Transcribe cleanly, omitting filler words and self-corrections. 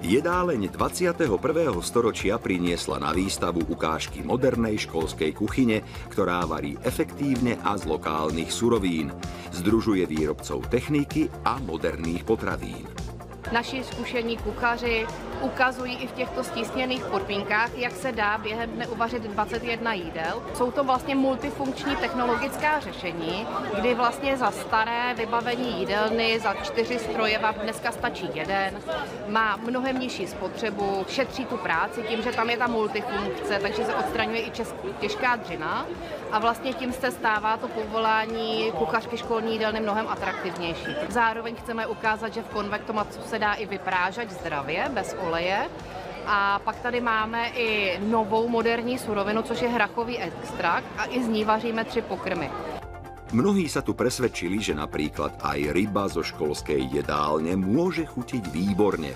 Jedáleň 21. storočia priniesla na výstavu ukážky modernej školskej kuchyne, ktorá varí efektívne a z lokálnych surovín. Združuje výrobcov techniky a moderných potravín. Naši zkušení kuchaři ukazují i v těchto stísněných podmínkách, jak se dá během dne uvařit 21 jídel. Jsou to vlastně multifunkční technologická řešení, kdy vlastně za staré vybavení jídelny, za 4 stroje vám dneska stačí jeden, má mnohem nižší spotřebu, šetří tu práci tím, že tam je ta multifunkce, takže se odstraňuje i těžká dřina a vlastně tím se stává to povolání kuchařky školní jídelny mnohem atraktivnější. Zároveň chceme ukázat, že v konvektomatu se dá i vyprážet zdravě, bez oleje. A pak tady máme i novou moderní surovinu, což je hrachový extrakt a i z ní vaříme 3 pokrmy. Mnohí sa tu presvedčili, že napríklad aj ryba zo školskej jedálne môže chutiť výborne.